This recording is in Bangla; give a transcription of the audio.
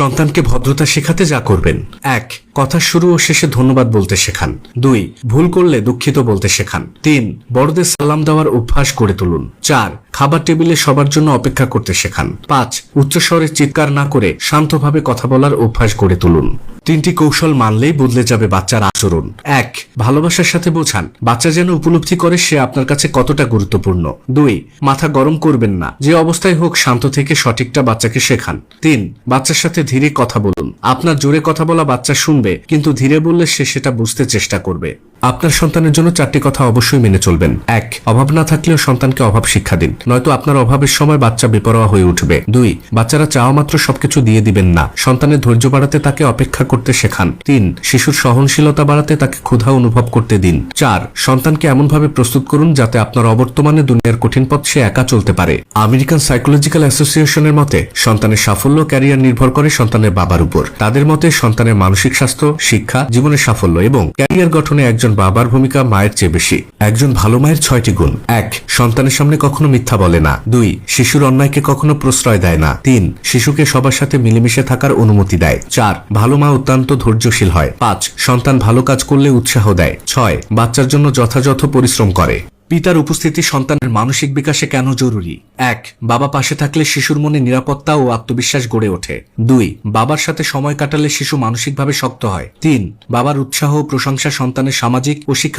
সন্তানকে ভদ্রতা শেখাতে যা করবেন: 1. কথা শুরু ও শেষে ধন্যবাদ বলতে শেখান। 2. ভুল করলে দুঃখিত বলতে শেখান। 3. বড়দের সালাম দেওয়ার অভ্যাস গড়ে তুলুন। 4. খাবার টেবিলে সবার জন্য অপেক্ষা করতে শেখান। 5. উচ্চস্বরে চিৎকার না করে শান্তভাবে কথা বলার অভ্যাস গড়ে তুলুন। 3টি কৌশল মানলেই বদলে যাবে বাচ্চার আচরণ। 1. ভালোবাসার সাথে বোঝান, বাচ্চা যেন উপলব্ধি করে সে আপনার কাছে কতটা গুরুত্বপূর্ণ। 2. মাথা গরম করবেন না, যে অবস্থায় হোক শান্ত থেকে সঠিকটা বাচ্চাকে শেখান। 3. বাচ্চার সাথে ধীরে কথা বলুন, আপনার জোরে কথা বলা বাচ্চা শুনবে, কিন্তু ধীরে বললে সে সেটা বুঝতে চেষ্টা করবে। আপনার সন্তানের জন্য 4টি কথা অবশ্যই মেনে চলবেন। 1. অভাব না থাকলেও সন্তানকে অভাব শিক্ষা দিন, নয়তো আপনার অভাবের সময় বাচ্চা বেপরোয়া হয়ে উঠবে। 2. বাচ্চারা চাওয়া মাত্র সবকিছু দিয়ে দিবেন না, সন্তানের ধৈর্য বাড়াতে তাকে অপেক্ষা করতে শেখান। 3. শিশুর সহনশীলতা বাড়াতে তাকে ক্ষুধা অনুভব করতে দিন। 4. সন্তানকে এমনভাবে প্রস্তুত করুন যাতে আপনার অবর্তমানে দুনিয়ার কঠিন পথ সে একা চলতে পারে। আমেরিকান সাইকোলজিক্যাল অ্যাসোসিয়েশনের মতে সন্তানের সাফল্য ক্যারিয়ার নির্ভর করে সন্তানের বাবার উপর। তাদের মতে সন্তানের মানসিক স্বাস্থ্য, শিক্ষা, জীবনের সাফল্য এবং ক্যারিয়ার গঠনে একজন বাবার ভূমিকা মায়ের চেয়ে বেশি। একজন ভালো মায়ের 6টি গুণ: 1. সন্তানের সামনে কখনো মিথ্যা বলে না। 2. শিশুর অন্যায়কে কখনো প্রশ্রয় দেয় না। 3. শিশুকে সবার সাথে মিলেমিশে থাকার অনুমতি দেয়। 4. ভালো মা অত্যন্ত ধৈর্যশীল হয়। 5. সন্তান ভালো কাজ করলে উৎসাহ দেয়। 6. বাচ্চার জন্য যথাযথ পরিশ্রম করে। পিতার উপস্থিতি সন্তানের মানসিক বিকাশে কেন জরুরি? 1. বাবা পাশে থাকলে শিশুর মনে নিরাপত্তা ও আত্মবিশ্বাস গড়ে ওঠে। 2. বাবার সাথে সময় কাটালে শিশু মানসিকভাবে শক্ত হয়। 3. বাবার উৎসাহ ও প্রশংসা সন্তানের সামাজিক ও শিক্ষা